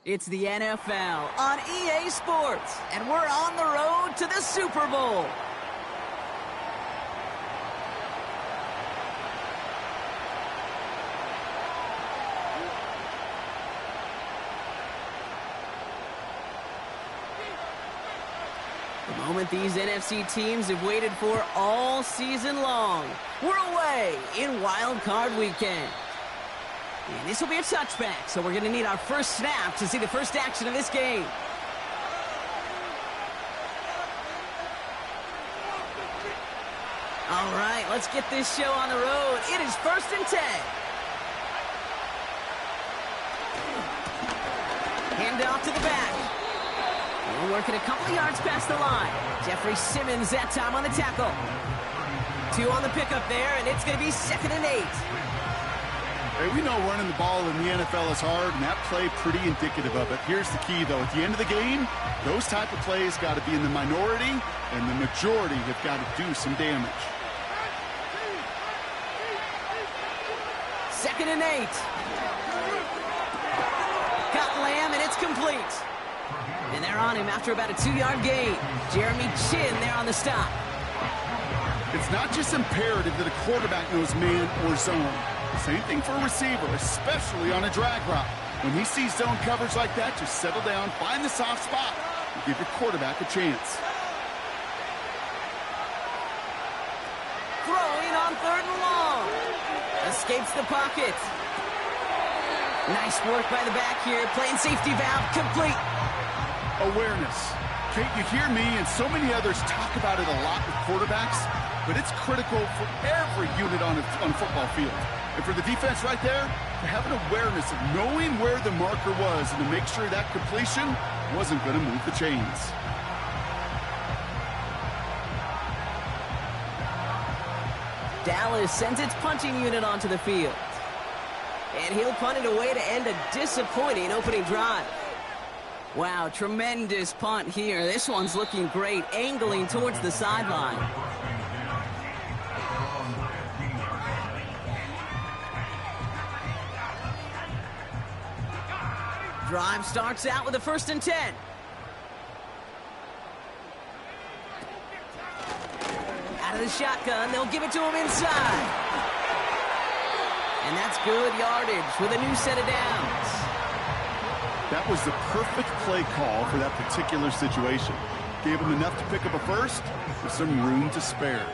It's the NFL on EA Sports, and we're on the road to the Super Bowl. The moment these NFC teams have waited for all season long. We're away in Wild Card Weekend. And this will be a touchback, so we're going to need our first snap to see the first action of this game. All right, let's get this show on the road. It is 1st and 10. Hand off to the back. We're working a couple of yards past the line. Jeffrey Simmons that time on the tackle. 2 on the pickup there, and it's going to be 2nd and 8. Hey, we know running the ball in the NFL is hard, and that play pretty indicative of it. Here's the key, though. At the end of the game, those type of plays got to be in the minority, and the majority have got to do some damage. 2nd and 8. Got Lamb, and it's complete. And they're on him after about a 2-yard gain. Jeremy Chin there on the stop. It's not just imperative that a quarterback knows man or zone. Same thing for a receiver, especially on a drag route. When he sees zone coverage like that, just settle down, find the soft spot, and give your quarterback a chance. Throwing on 3rd and long. Escapes the pocket. Nice work by the back here. Playing safety valve complete. Awareness. Kate, you hear me and so many others talk about it a lot with quarterbacks, but it's critical for every unit on a football field. And for the defense right there, to have an awareness of knowing where the marker was and to make sure that completion wasn't going to move the chains. Dallas sends its punting unit onto the field. And he'll punt it away to end a disappointing opening drive. Wow, tremendous punt here. This one's looking great, angling towards the sideline. Drive starts out with a 1st and 10. Out of the shotgun, they'll give it to him inside. And that's good yardage with a new set of downs. That was the perfect play call for that particular situation. Gave him enough to pick up a first with some room to spare.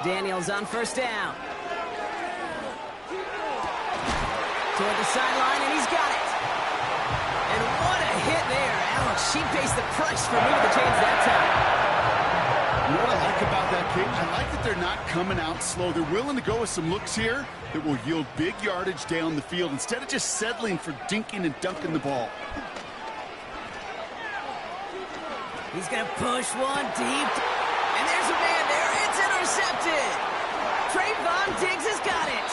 Daniels on 1st down. Toward the sideline, and he's got it. And what a hit there. Alex, she faced the price for moving the chains that time. You know what I like about that, Kate? I like that they're not coming out slow. They're willing to go with some looks here that will yield big yardage down the field instead of just settling for dinking and dunking the ball. He's going to push one deep. And there's a man there. It's intercepted. Trayvon Diggs has got it.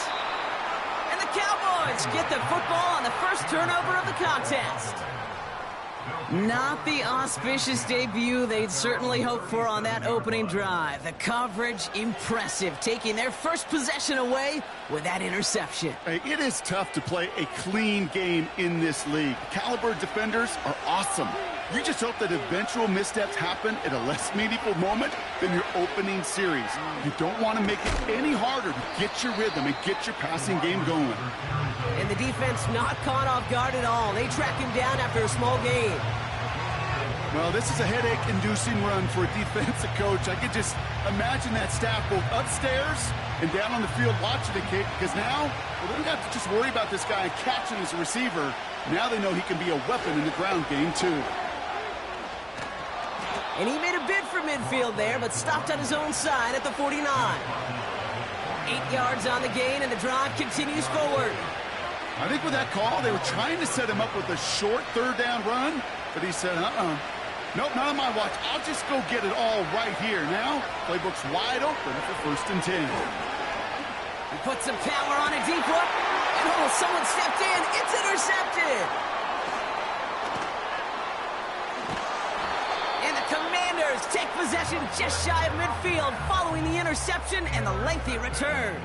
And the Cowboys get the football on the first turnover of the contest. Not the auspicious debut they'd certainly hoped for on that opening drive. The coverage, impressive, taking their first possession away with that interception. Hey, it is tough to play a clean game in this league. Caliber defenders are awesome. You just hope that eventual missteps happen at a less meaningful moment than your opening series. You don't want to make it any harder to get your rhythm and get your passing game going. And the defense not caught off guard at all. They track him down after a small gain. Well, this is a headache-inducing run for a defensive coach. I could just imagine that staff both upstairs and down on the field watching it, Kate, because now they don't have to just worry about this guy catching as a receiver. Now they know he can be a weapon in the ground game, too. And he made a bid for midfield there, but stopped on his own side at the 49. 8 yards on the gain, and the drive continues forward. I think with that call, they were trying to set him up with a short 3rd down run, but he said, nope, not on my watch. I'll just go get it all right here. Now, playbook's wide open for 1st and 10. He puts some power on a deep one. And someone stepped in. It's intercepted. And the Commanders take possession just shy of midfield following the interception and the lengthy return.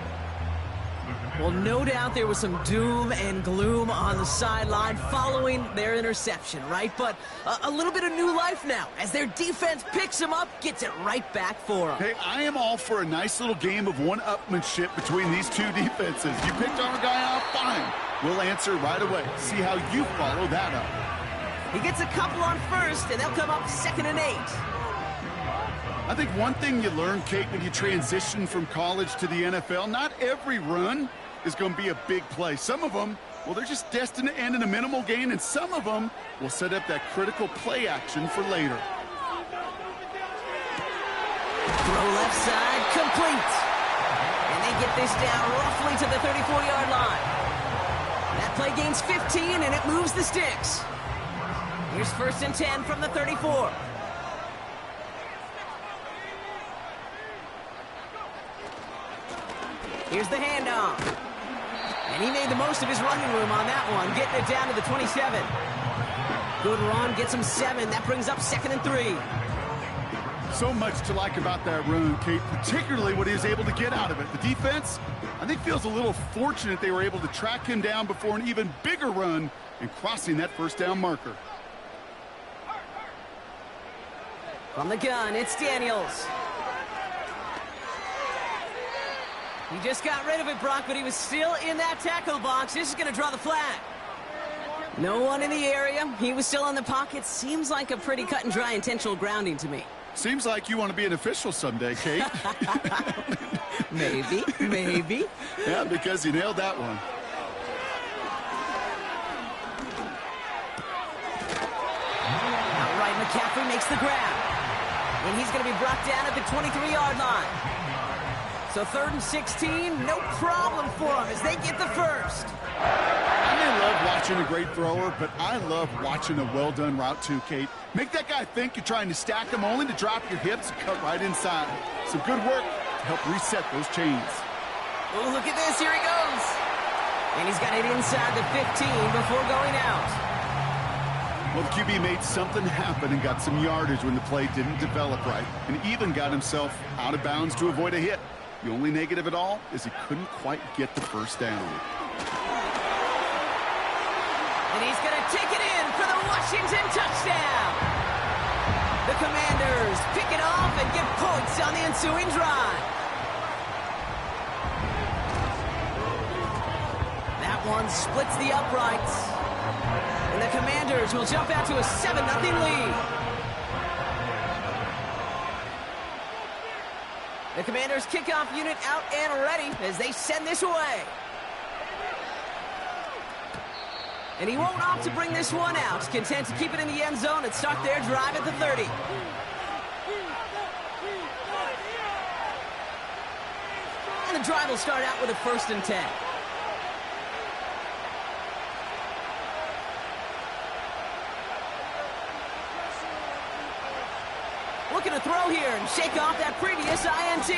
Well, no doubt there was some doom and gloom on the sideline following their interception, right? But a little bit of new life now as their defense picks them up, gets it right back for them. Hey, I am all for a nice little game of one-upmanship between these two defenses. You picked our guy out, fine. We'll answer right away. See how you follow that up. He gets a couple on first, and they'll come up 2nd and 8. I think one thing you learn, Kate, when you transition from college to the NFL, not every run is going to be a big play. Some of them, well, they're just destined to end in a minimal gain, and some of them will set up that critical play action for later. Throw left side, complete. And they get this down roughly to the 34-yard line. That play gains 15, and it moves the sticks. Here's 1st and 10 from the 34. Here's the handoff. And he made the most of his running room on that one, getting it down to the 27. Good run, gets him 7. That brings up 2nd and 3. So much to like about that run, Kate, particularly what he was able to get out of it. The defense, I think, feels a little fortunate they were able to track him down before an even bigger run and crossing that 1st down marker. From the gun, it's Daniels. He just got rid of it, Brock, but he was still in that tackle box. This is going to draw the flag. No one in the area. He was still in the pocket. Seems like a pretty cut and dry intentional grounding to me. Seems like you want to be an official someday, Kate. Maybe, maybe. Yeah, because you nailed that one. Outright McCaffrey makes the grab. And he's going to be brought down at the 23-yard line. So 3rd and 16, no problem for them as they get the first. I may love watching a great thrower, but I love watching a well-done route too, Kate. Make that guy think you're trying to stack him only to drop your hips and cut right inside. Some good work to help reset those chains. Oh, look at this. Here he goes. And he's got it inside the 15 before going out. Well, the QB made something happen and got some yardage when the play didn't develop right, and even got himself out of bounds to avoid a hit. The only negative at all is he couldn't quite get the 1st down. And he's going to take it in for the Washington touchdown. The Commanders pick it off and get points on the ensuing drive. That one splits the uprights. And the Commanders will jump out to a 7-0 lead. The Commanders' kickoff unit out and ready as they send this away. And he won't opt to bring this one out. Content to keep it in the end zone and start their drive at the 30. And the drive will start out with a 1st and 10. Looking to throw here and shake off that previous INT.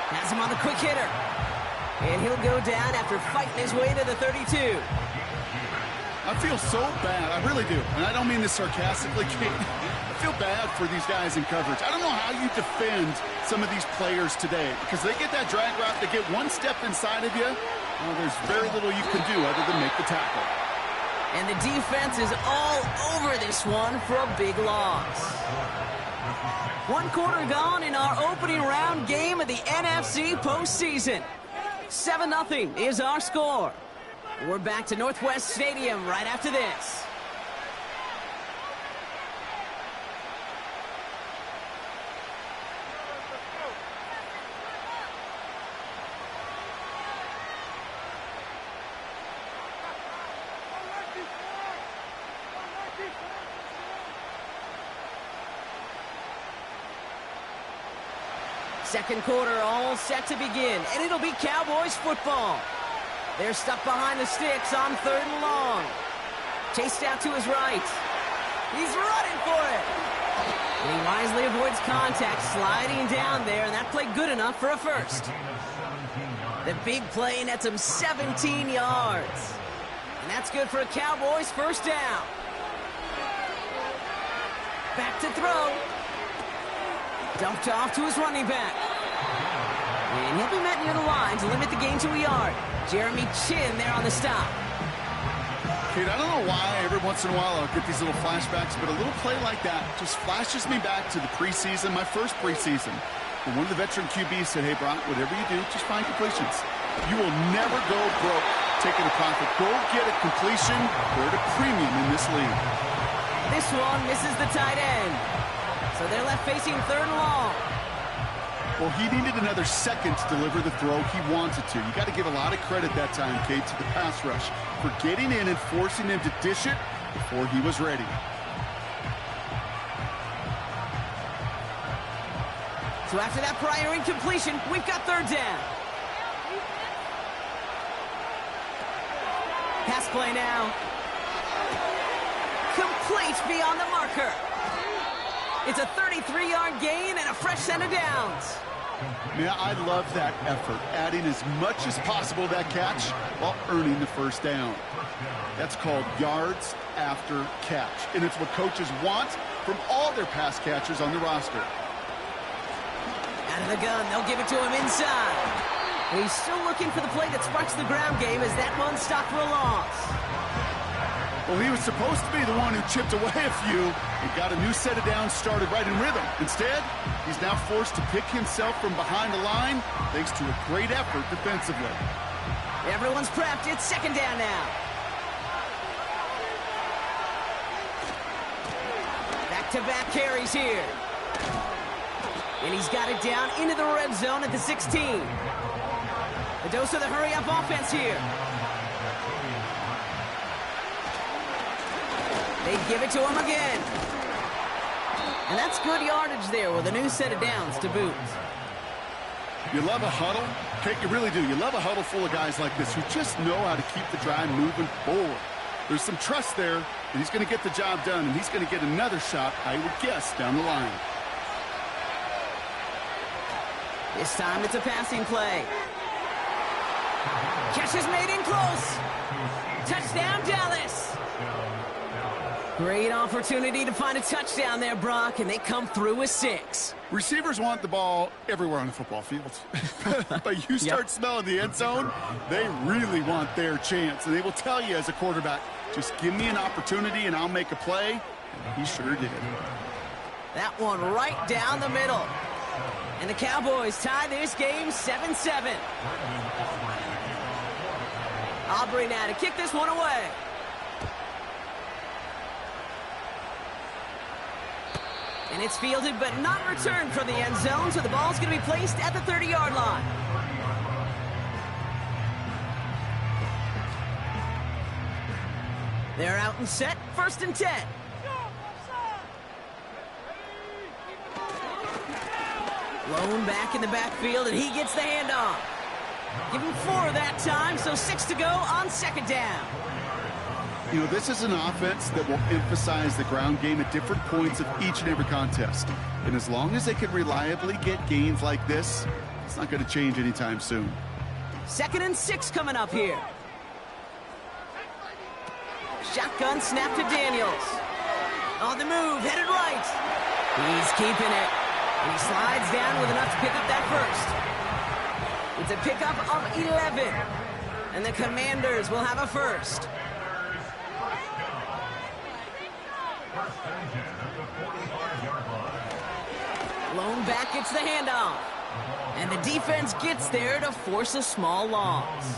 Has him on the quick hitter. And he'll go down after fighting his way to the 32. I feel so bad. I really do. And I don't mean this sarcastically, Kate. I feel bad for these guys in coverage. I don't know how you defend some of these players today because they get that drag route, they get one step inside of you. Well, there's very little you can do other than make the tackle. And the defense is all over this one for a big loss. 1 quarter gone in our opening round game of the NFC postseason. 7-0 is our score. We're back to Northwest Stadium right after this. Second quarter all set to begin, and it'll be Cowboys football. They're stuck behind the sticks on 3rd and long. Chased out to his right. He's running for it. And he wisely avoids contact, sliding down there, and that played good enough for a first. The big play nets him 17 yards. And that's good for a Cowboys 1st down. Back to throw. Dumped off to his running back. And he'll be met near the line to limit the gain to a yard. Jeremy Chin there on the stop. Kate, I don't know why every once in a while I'll get these little flashbacks, but a little play like that just flashes me back to the preseason, my first preseason. And one of the veteran QBs said, hey, Brock, whatever you do, just find completions. You will never go broke taking a profit. Go get a completion. They're at a premium in this league. This one misses the tight end. So they're left facing 3rd and long. Well, he needed another second to deliver the throw he wanted to. You got to give a lot of credit that time, Kate, to the pass rush for getting in and forcing him to dish it before he was ready. So after that prior incompletion, we've got 3rd down. Pass play now. Complete beyond the marker. It's a 33-yard gain and a fresh set of downs. Man, I love that effort, adding as much as possible to that catch while earning the 1st down. That's called yards after catch, and it's what coaches want from all their pass catchers on the roster. Out of the gun, they'll give it to him inside. He's still looking for the play that sparks the ground game as that one stopped for a loss. Well, he was supposed to be the one who chipped away a few and got a new set of downs started right in rhythm. Instead, he's now forced to pick himself from behind the line thanks to a great effort defensively. Everyone's prepped. It's 2nd down now. Back-to-back carries here. And he's got it down into the red zone at the 16. A dose of the hurry-up offense here. They give it to him again. And that's good yardage there with a new set of downs to boot. You love a huddle? Kate, you really do. You love a huddle full of guys like this who just know how to keep the drive moving forward. There's some trust there, and he's going to get the job done, and he's going to get another shot, I would guess, down the line. This time it's a passing play. Catch is made in close. Touchdown, Dallas. Great opportunity to find a touchdown there, Brock, and they come through with 6. Receivers want the ball everywhere on the football field. But you start smelling the end zone, they really want their chance. And they will tell you as a quarterback, just give me an opportunity and I'll make a play. And he sure did. That one right down the middle. And the Cowboys tie this game 7-7. Aubrey now to kick this one away. And it's fielded but not returned from the end zone, so the ball's going to be placed at the 30-yard line. They're out and set, 1st and 10. Lone back in the backfield, and he gets the handoff. Give him 4 that time, so 6 to go on 2nd down. You know, this is an offense that will emphasize the ground game at different points of each and every contest. And as long as they can reliably get gains like this, it's not going to change anytime soon. 2nd and 6 coming up here. Shotgun snap to Daniels. On the move, headed right. He's keeping it. And he slides down with enough to pick up that 1st. It's a pickup of 11. And the Commanders will have a 1st. Lone back gets the handoff. And the defense gets there to force a small loss.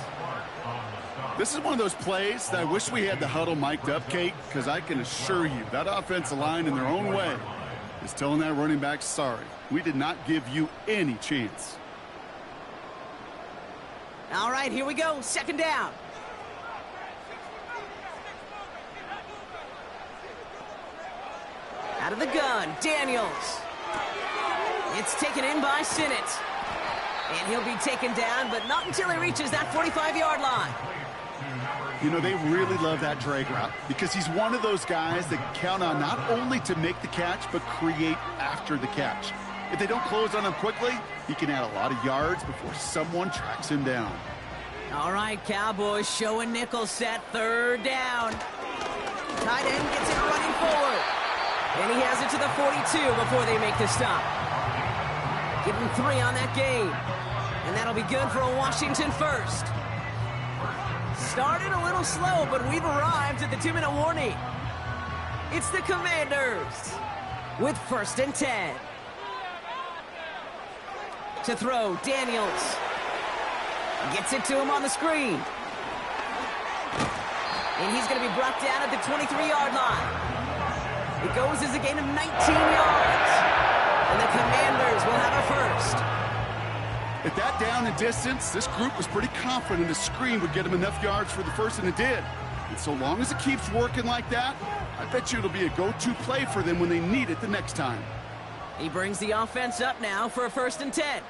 This is one of those plays that I wish we had the huddle mic'd up, Kate, because I can assure you that offensive line in their own way is telling that running back, sorry, we did not give you any chance. All right, here we go. 2nd down. Out of the gun, Daniels. It's taken in by Sinnott. And he'll be taken down, but not until he reaches that 45-yard line. You know, they really love that drag route because he's one of those guys that count on not only to make the catch, but create after the catch. If they don't close on him quickly, he can add a lot of yards before someone tracks him down. All right, Cowboys showing nickel set, 3rd down. Tight end gets it running forward. And he has it to the 42 before they make the stop. Give him 3 on that game. And that'll be good for a Washington first. Started a little slow, but we've arrived at the 2-minute warning. It's the Commanders with 1st and 10. To throw, Daniels. Gets it to him on the screen. And he's going to be brought down at the 23-yard line. It goes as a gain of 19 yards. And the Commanders will have a first. At that down and distance, this group was pretty confident the screen would get him enough yards for the first, and it did. And so long as it keeps working like that, I bet you it'll be a go-to play for them when they need it the next time. He brings the offense up now for a 1st and 10.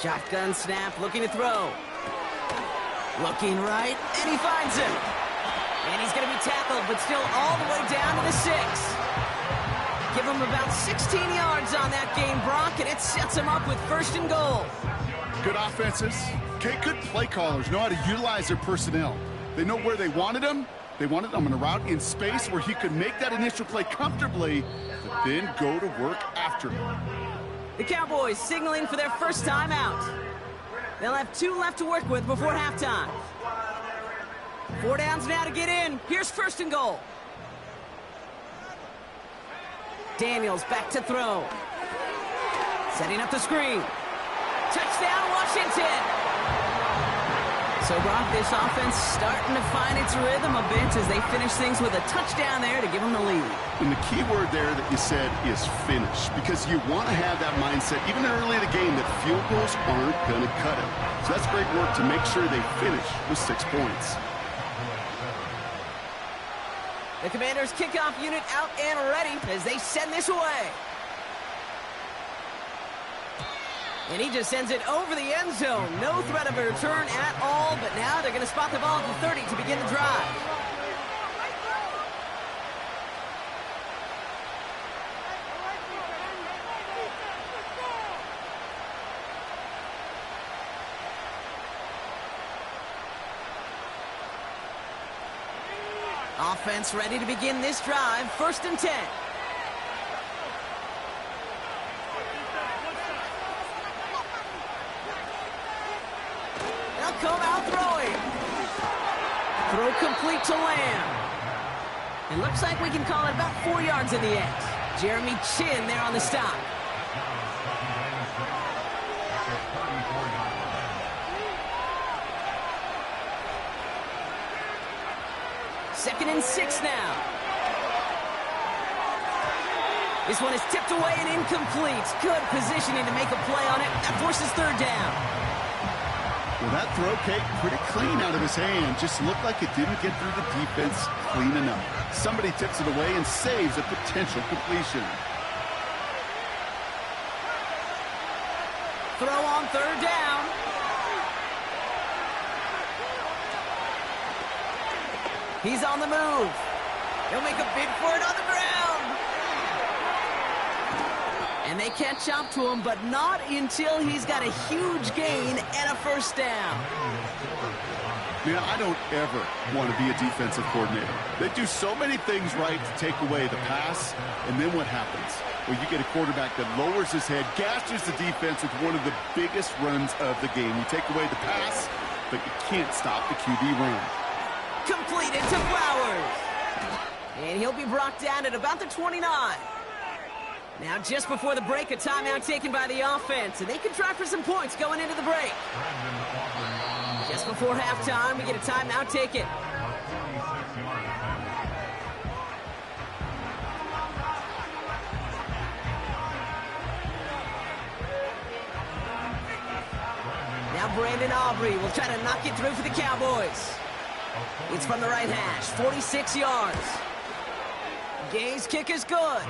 Shotgun snap, looking to throw. Looking right, and he finds him. And he's going to be tackled, but still all the way down to the 6. Give him about 16 yards on that game, Brock, and it sets him up with 1st and goal. Good offenses. Okay, good play callers know how to utilize their personnel. They know where they wanted them. They wanted them on a route in space where he could make that initial play comfortably, but then go to work after him. The Cowboys signaling for their first time out. They'll have 2 left to work with before halftime. 4 downs now to get in. Here's 1st and goal. Daniels back to throw. Setting up the screen. Touchdown, Washington! So, Brock, this offense starting to find its rhythm a bit as they finish things with a touchdown there to give them the lead. And the key word there that you said is finish, because you want to have that mindset, even early in the game, that field goals aren't going to cut it. So that's great work to make sure they finish with 6 points. The Commanders' kickoff unit out and ready as they send this away. And he just sends it over the end zone. No threat of a return at all, but now they're going to spot the ball at the 30 to begin the drive. Offense ready to begin this drive. 1st and 10. They'll come out throwing. Throw complete to Lamb. It looks like we can call it about 4 yards in the end. Jeremy Chin there on the stop. Second and 6 now. This one is tipped away and incomplete. Good positioning to make a play on it. That forces 3rd down. Well, that throw, Kate, pretty clean out of his hand. Just looked like it didn't get through the defense clean enough. Somebody tips it away and saves a potential completion. Throw on 3rd down. He's on the move. He'll make a bid for it on the ground. And they catch up to him, but not until he's got a huge gain and a 1st down. Man, I don't ever want to be a defensive coordinator. They do so many things right to take away the pass, and then what happens? Well, you get a quarterback that lowers his head, gashes the defense with one of the biggest runs of the game. You take away the pass, but you can't stop the QB run. Completed to Flowers. And he'll be brought down at about the 29. Now, just before the break, a timeout taken by the offense, and they can try for some points going into the break. Just before halftime, we get a timeout taken. Now Brandon Aubrey will try to knock it through for the Cowboys. It's from the right hash, 46 yards. Gay's kick is good.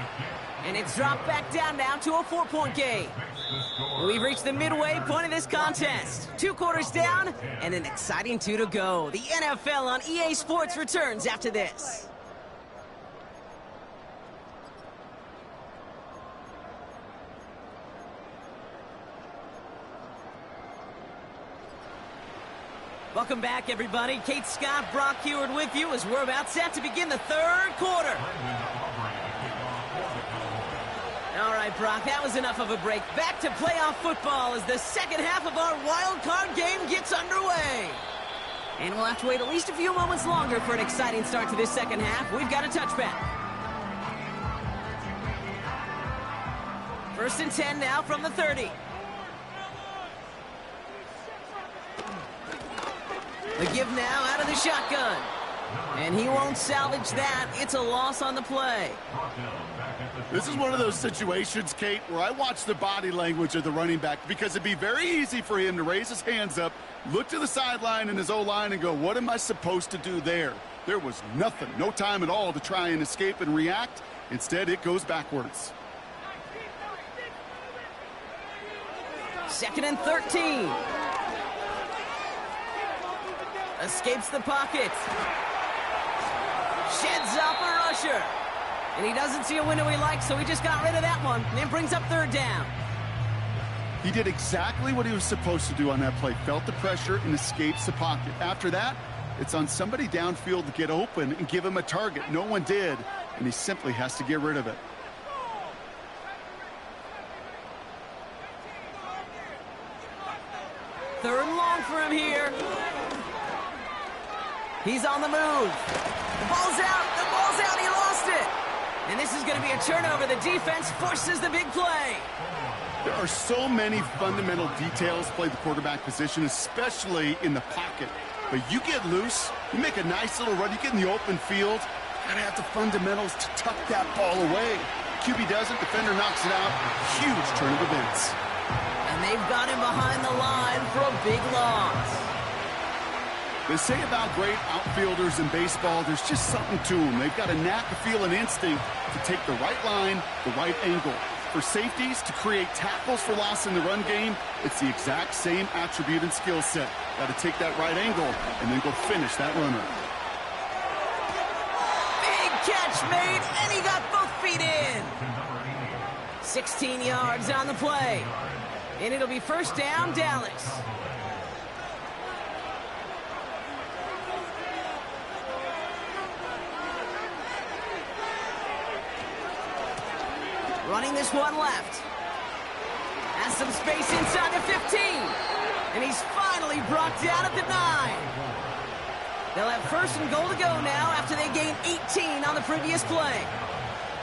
And it's dropped back down now to a 4-point game. We've reached the midway point of this contest. 2 quarters down and an exciting 2 to go. The NFL on EA Sports returns after this. Welcome back, everybody. Kate Scott, Brock Heward with you as we're about set to begin the 3rd quarter. All right, Brock, that was enough of a break. Back to playoff football as the second half of our wild card game gets underway. And we'll have to wait at least a few moments longer for an exciting start to this second half. We've got a touchback. 1st and 10 now from the 30. The give now out of the shotgun. And he won't salvage that. It's a loss on the play. This is one of those situations, Kate, where I watch the body language of the running back because it'd be very easy for him to raise his hands up, look to the sideline in his O-line and go, what am I supposed to do there? There was nothing, no time at all to try and escape and react. Instead, it goes backwards. 2nd and 13. Escapes the pocket. Sheds off a rusher. And he doesn't see a window he likes, so he just got rid of that one. And it brings up 3rd down. He did exactly what he was supposed to do on that play. Felt the pressure and escapes the pocket. After that, it's on somebody downfield to get open and give him a target. No one did, and he simply has to get rid of it. Third and long for him here. He's on the move. The ball's out. The ball's out. He lost it. And this is going to be a turnover. The defense forces the big play. There are so many fundamental details play the quarterback position, especially in the pocket. But you get loose, you make a nice little run, you get in the open field, gotta have the fundamentals to tuck that ball away. QB doesn't, defender knocks it out. Huge turn of events. And they've got him behind the line for a big loss. They say about great outfielders in baseball, there's just something to them. They've got a knack, a feel, and instinct to take the right line, the right angle. For safeties to create tackles for loss in the run game, it's the exact same attribute and skill set. Got to take that right angle and then go finish that runner. Big catch made, and he got both feet in. 16 yards on the play. And it'll be 1st down, Dallas. Running this one left. Has some space inside the 15. And he's finally brought down at the 9. They'll have 1st and goal to go now after they gained 18 on the previous play.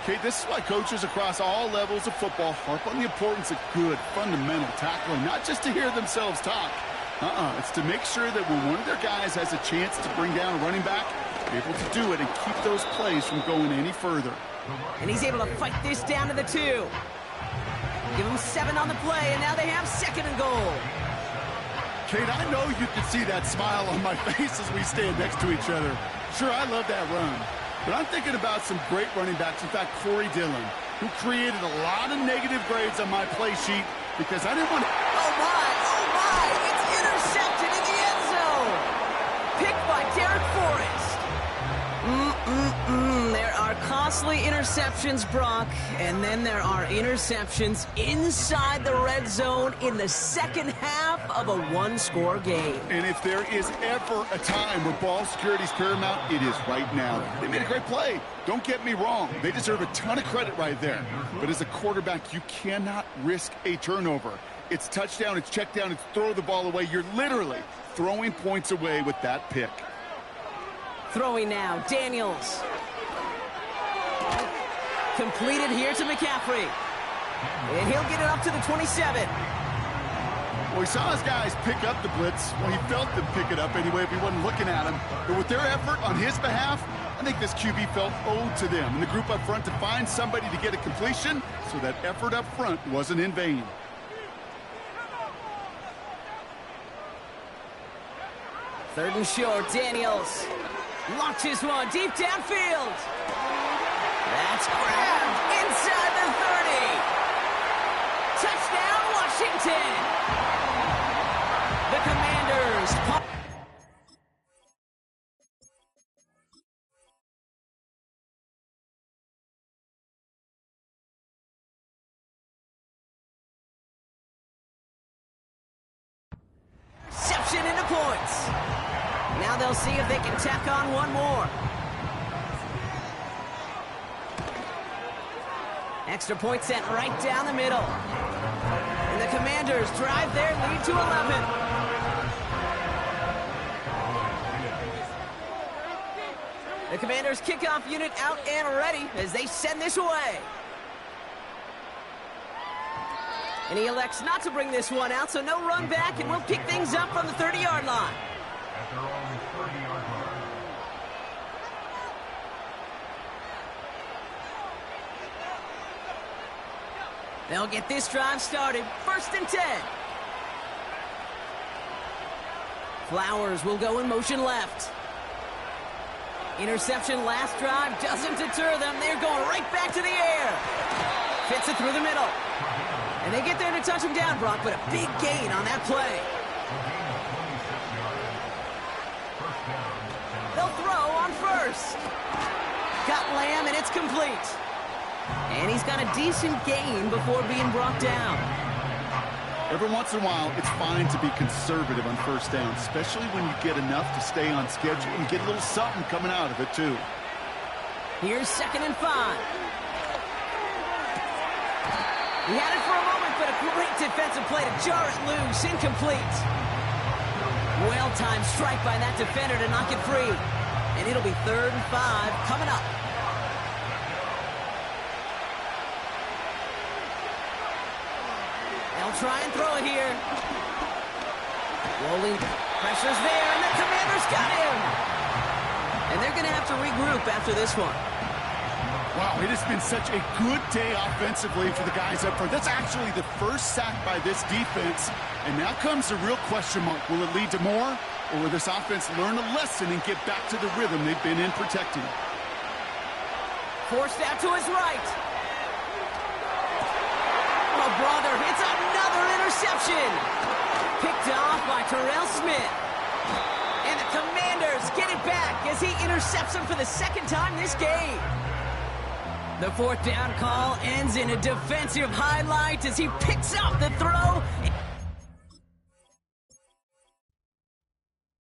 Okay, this is why coaches across all levels of football harp on the importance of good, fundamental tackling, not just to hear themselves talk. It's to make sure that when one of their guys has a chance to bring down a running back, be able to do it and keep those plays from going any further. And he's able to fight this down to the 2. Give him 7 on the play, and now they have 2nd and goal. Kate, I know you can see that smile on my face as we stand next to each other. Sure, I love that run. But I'm thinking about some great running backs. In fact, Corey Dillon, who created a lot of negative grades on my play sheet because I didn't want to... Oh, my! It's intercepted in the end zone! Picked by Derek Forrest. There are costly interceptions, Brock, and then there are interceptions inside the red zone in the second half of a one-score game. And if there is ever a time where ball security is paramount, it is right now. They made a great play. Don't get me wrong. They deserve a ton of credit right there. But as a quarterback, you cannot risk a turnover. It's touchdown, it's check down, it's throw the ball away. You're literally throwing points away with that pick. Throwing now, Daniels. Completed here to McCaffrey. And he'll get it up to the 27. Well, he saw his guys pick up the blitz. Well, he felt them pick it up anyway if he wasn't looking at him. But with their effort on his behalf, I think this QB felt owed to them and the group up front to find somebody to get a completion, so that effort up front wasn't in vain. Third and short, Daniels. Launches one deep downfield. That's grabbed inside the 30. Touchdown, Washington. The Commanders. Reception into points. Now they'll see if they can tack on one more. Extra point sent right down the middle. And the Commanders drive their lead to 11. The Commanders kickoff unit out and ready as they send this away. And he elects not to bring this one out, so no run back, and we'll pick things up from the 30-yard line. At their own 30-yard line. They'll get this drive started. 1st and 10. Flowers will go in motion left. Interception last drive doesn't deter them. They're going right back to the air. Fits it through the middle. And they get there to touch him down, Brock, but a big gain on that play. They'll throw on 1st. Got Lamb, and it's complete. And he's got a decent gain before being brought down. Every once in a while, it's fine to be conservative on 1st down, especially when you get enough to stay on schedule and get a little something coming out of it, too. Here's 2nd and 5. He had it for a moment, but a great defensive play to jar it loose. Incomplete. Well-timed strike by that defender to knock it free. And it'll be 3rd and 5 coming up. They'll try and throw it here. Rolling. Pressure's there, and the Commanders got him. And they're going to have to regroup after this one. Wow, it has been such a good day offensively for the guys up front. That's actually the first sack by this defense. And now comes the real question mark. Will it lead to more? Or will this offense learn a lesson and get back to the rhythm they've been in protecting? Forced out to his right. Oh, brother, it's another interception. Picked off by Terrell Smith. And the Commanders get it back as he intercepts him for the 2nd time this game. The 4th down call ends in a defensive highlight as he picks up the throw